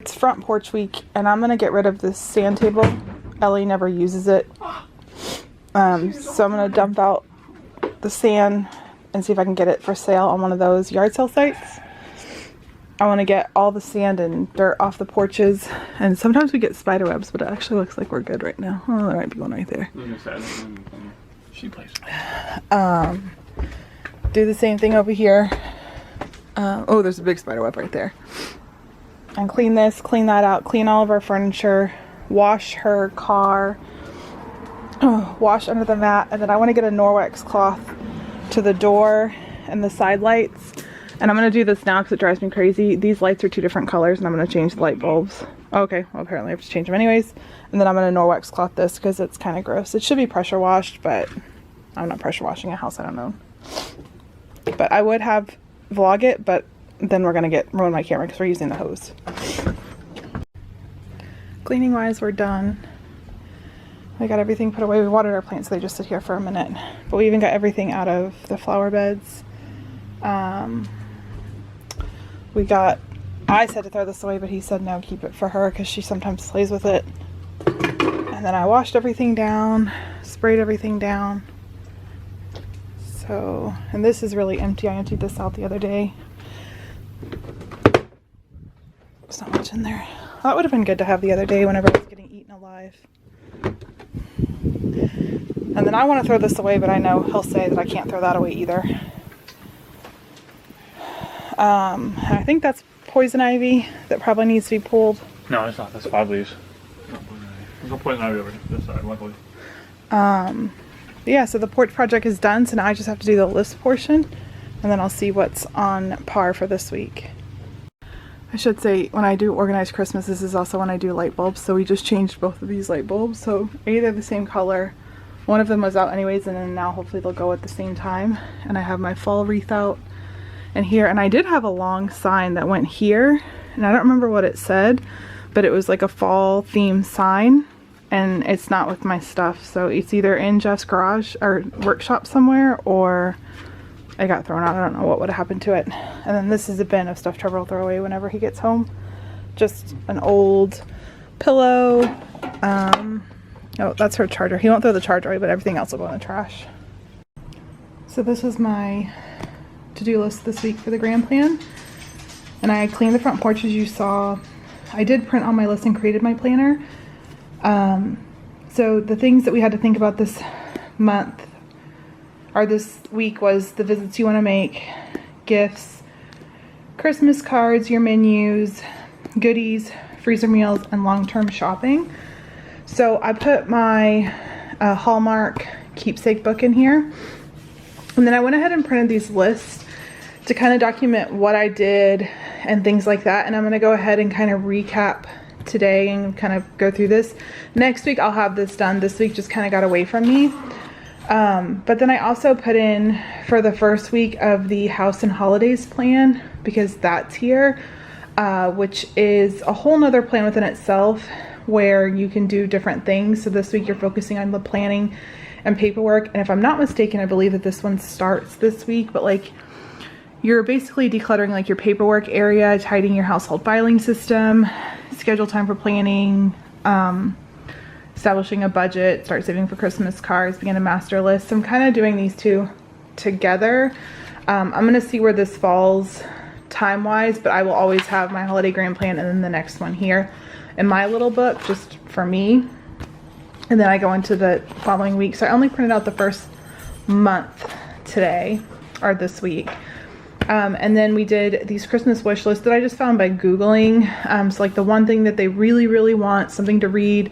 It's front porch week, and I'm gonna get rid of this sand table. Ellie never uses it, so I'm gonna dump out the sand and see if I can get it for sale on one of those yard sale sites. I want to get all the sand and dirt off the porches, and sometimes we get spider webs, but it actually looks like we're good right now. Oh, there might be one right there. She plays. Do the same thing over here. Oh, there's a big spider web right there. And clean this, clean that out, clean all of our furniture, wash her car, wash under the mat, and then I want to get a NORWEX cloth to the door and the side lights. And I'm going to do this now because it drives me crazy. These lights are 2 different colors, and I'm going to change the light bulbs. Okay, well apparently I have to change them anyways. And then I'm going to NORWEX cloth this because it's kind of gross. It should be pressure washed, but I'm not pressure washing a house I don't own. But I would have vlog it, but then we're going to ruin my camera because we're using the hose. Cleaning wise, we're done. We got everything put away. We watered our plants, so they just sit here for a minute. But we even got everything out of the flower beds. I said to throw this away, but he said no, keep it for her because she sometimes plays with it. And then I washed everything down, sprayed everything down. So, and this is really empty. I emptied this out the other day. There's not much in there. That would have been good to have the other day whenever I was getting eaten alive. And then I want to throw this away, but I know he'll say that I can't throw that away either. I think that's poison ivy that probably needs to be pulled. No, it's not. That's 5 leaves. There's no poison ivy over this side, luckily. Yeah, so the porch project is done, so now I just have to do the list portion, and then I'll see what's on par for this week. I should say, when I do organized Christmas, this is also when I do light bulbs, so we just changed both of these light bulbs, so they're the same color. One of them was out anyways, and then now hopefully they'll go at the same time. And I have my fall wreath out and here, and I did have a long sign that went here, and I don't remember what it said, but it was like a fall themed sign, and it's not with my stuff, so it's either in Jeff's garage or workshop somewhere, or I got thrown out. I don't know what would have happened to it. And then this is a bin of stuff Trevor will throw away whenever he gets home. Just an old pillow. Oh, that's her charger. He won't throw the charger away, but everything else will go in the trash. So this was my to-do list this week for the grand plan. And I cleaned the front porch as you saw. I did print on my list and created my planner. So the things that we had to think about this month or this week was the visits you want to make, gifts, Christmas cards, your menus, goodies, freezer meals, and long-term shopping. So I put my Hallmark keepsake book in here, and then I went ahead and printed these lists to kind of document what I did and things like that. And I'm going to go ahead and kind of recap today and kind of go through this. Next week I'll have this done. This week just kind of got away from me. But then I also put in for the first week of the house and holidays plan, because that's here, which is a whole nother plan within itself where you can do different things. So this week you're focusing on the planning and paperwork. And if I'm not mistaken, I believe that this one starts this week, but like you're basically decluttering like your paperwork area, tidying your household filing system, schedule time for planning, establishing a budget, start saving for Christmas cards, begin a master list. So I'm kind of doing these two together. I'm going to see where this falls time-wise, but I will always have my holiday grand plan and then the next one here in my little book just for me. And then I go into the following week. So I only printed out the first month today, or this week. And then we did these Christmas wish lists that I just found by Googling. So like the one thing that they really, really want, something to read,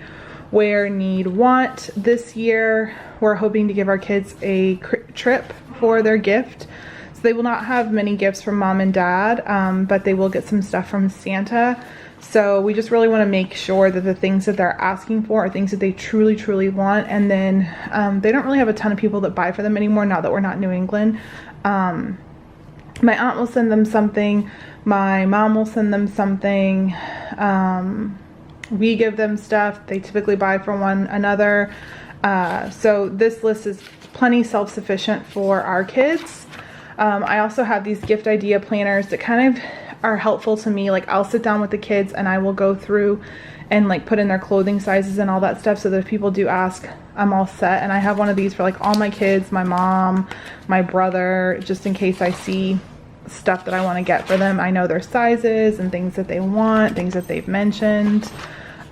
wear, need, want. This year, we're hoping to give our kids a trip for their gift. So they will not have many gifts from mom and dad, but they will get some stuff from Santa. So we just really want to make sure that the things that they're asking for are things that they truly, truly want. And then they don't really have a ton of people that buy for them anymore now that we're not in New England. My aunt will send them something. My mom will send them something. We give them stuff. They typically buy from one another. So this list is plenty self-sufficient for our kids. I also have these gift idea planners that kind of are helpful to me. Like I'll sit down with the kids and I will go through and like put in their clothing sizes and all that stuff, so that if people do ask, I'm all set. And I have one of these for like all my kids, my mom, my brother, just in case I see stuff that I want to get for them. I know their sizes and things that they want, things that they've mentioned.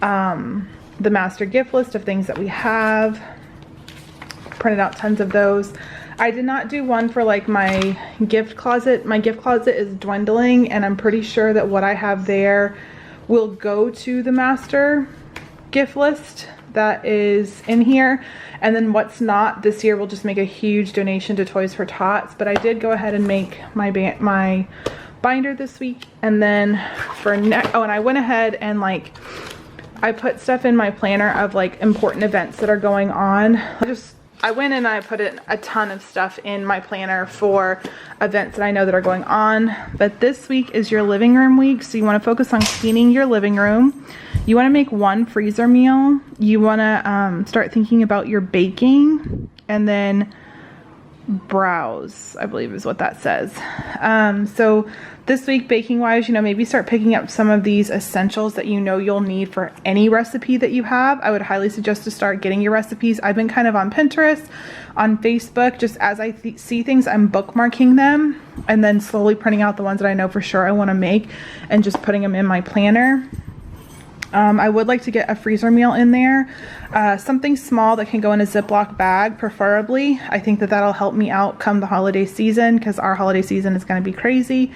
The master gift list of things that we have, printed out tons of those. I did not do one for like my gift closet. My gift closet is dwindling, and I'm pretty sure that what I have there will go to the master gift list that is in here, and then what's not this year will just make a huge donation to Toys for Tots. But I did go ahead and make my binder this week, and then for next, oh, and I went ahead and like I put stuff in my planner of like important events that are going on. I went and I put a ton of stuff in my planner for events that I know that are going on. But this week is your living room week, so you want to focus on cleaning your living room. You want to make one freezer meal. You want to start thinking about your baking, and then browse, I believe is what that says. So this week, baking wise, you know, maybe start picking up some of these essentials that you know you'll need for any recipe that you have. I would highly suggest to start getting your recipes. I've been kind of on Pinterest, on Facebook, just as I see things, I'm bookmarking them and then slowly printing out the ones that I know for sure I want to make and just putting them in my planner. I would like to get a freezer meal in there, something small that can go in a Ziploc bag, preferably. I think that that'll help me out come the holiday season, because our holiday season is going to be crazy.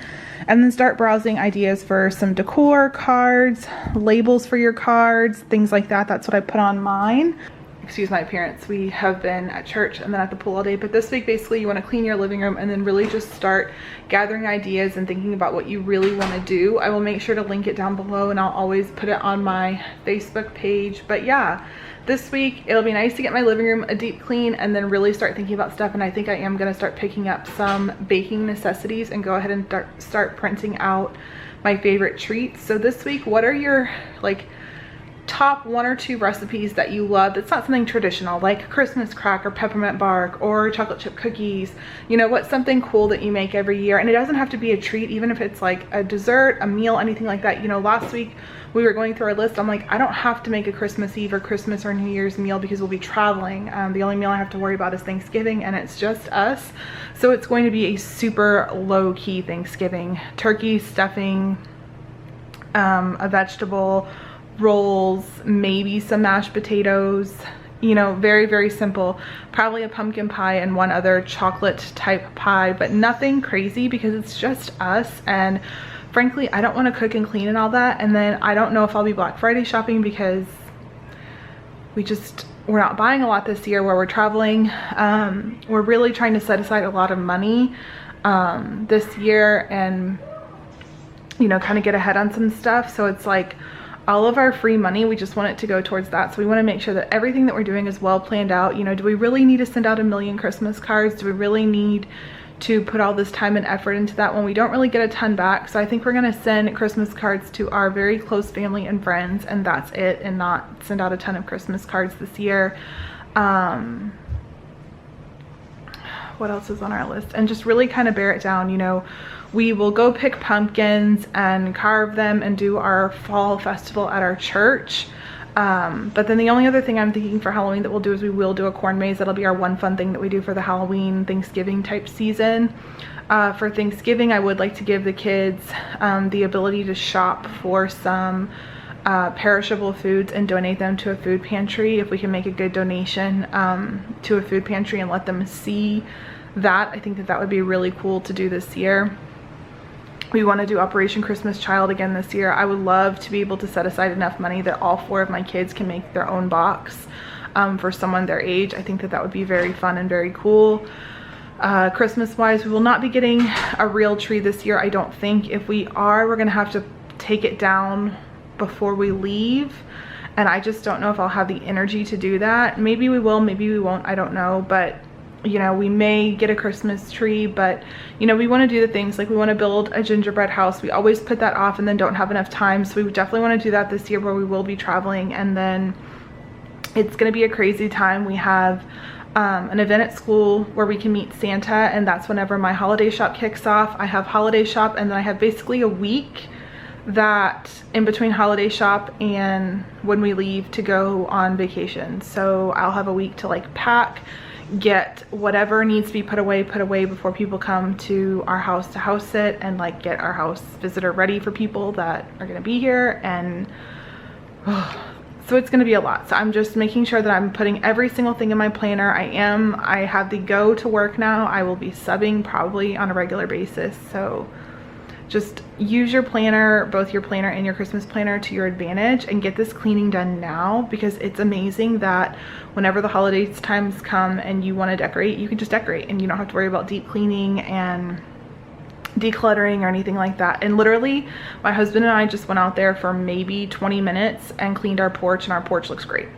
And then start browsing ideas for some decor, cards, labels for your cards, things like that. That's what I put on mine. Excuse my appearance. We have been at church and then at the pool all day, but this week basically you want to clean your living room and then really just start gathering ideas and thinking about what you really want to do. I will make sure to link it down below, and I'll always put it on my Facebook page. But yeah, this week it'll be nice to get my living room a deep clean and then really start thinking about stuff. And I think I am going to start picking up some baking necessities and go ahead and start printing out my favorite treats. So this week, what are your like top 1 or 2 recipes that you love that's not something traditional, like Christmas cracker, peppermint bark, or chocolate chip cookies? You know, what's something cool that you make every year? And it doesn't have to be a treat, even if it's like a dessert, a meal, anything like that. You know, last week we were going through our list. I'm like, I don't have to make a Christmas Eve or Christmas or New Year's meal because we'll be traveling. The only meal I have to worry about is Thanksgiving, and it's just us. So it's going to be a super low-key Thanksgiving. Turkey, stuffing, a vegetable, rolls, maybe some mashed potatoes, you know, very, very simple. Probably a pumpkin pie and one other chocolate type pie, but nothing crazy because it's just us. And frankly, I don't want to cook and clean and all that. And then I don't know if I'll be Black Friday shopping because we're not buying a lot this year where we're traveling. We're really trying to set aside a lot of money this year and, you know, kind of get ahead on some stuff. So it's like, all of our free money, we just want it to go towards that. So we want to make sure that everything that we're doing is well planned out. You know, do we really need to send out 1 million Christmas cards? Do we really need to put all this time and effort into that when we don't really get a ton back? So I think we're going to send Christmas cards to our very close family and friends, and that's it, and not send out a ton of Christmas cards this year. What else is on our list? And just really kind of bear it down. You know, we will go pick pumpkins and carve them and do our fall festival at our church. But then the only other thing I'm thinking for Halloween that we'll do is we will do a corn maze. That'll be our one fun thing that we do for the Halloween Thanksgiving type season. For Thanksgiving, I would like to give the kids the ability to shop for some perishable foods and donate them to a food pantry. If we can make a good donation to a food pantry and let them see that, I think that that would be really cool to do this year. We want to do Operation Christmas Child again this year. I would love to be able to set aside enough money that all 4 of my kids can make their own box for someone their age. I think that that would be very fun and very cool. Christmas wise, we will not be getting a real tree this year, I don't think. If we are, we're gonna have to take it down before we leave, and I just don't know if I'll have the energy to do that. Maybe we will, maybe we won't, I don't know. But you know, we may get a Christmas tree, but you know, we want to do the things like we want to build a gingerbread house. We always put that off and then don't have enough time, so we definitely want to do that this year, where we will be traveling. And then it's going to be a crazy time. We have an event at school where we can meet Santa, and that's whenever my holiday shop kicks off. I have holiday shop, and then I have basically a week that in between holiday shop and when we leave to go on vacation. So I'll have a week to like pack, get whatever needs to be put away before people come to our house to house sit, and like get our house visitor ready for people that are gonna be here. And so it's gonna be a lot. So I'm just making sure that I'm putting every single thing in my planner. I have the go to work now. I will be subbing probably on a regular basis. So just use your planner, both your planner and your Christmas planner, to your advantage, and get this cleaning done now, because it's amazing that whenever the holidays times come and you want to decorate, you can just decorate and you don't have to worry about deep cleaning and decluttering or anything like that. And literally my husband and I just went out there for maybe 20 minutes and cleaned our porch, and our porch looks great.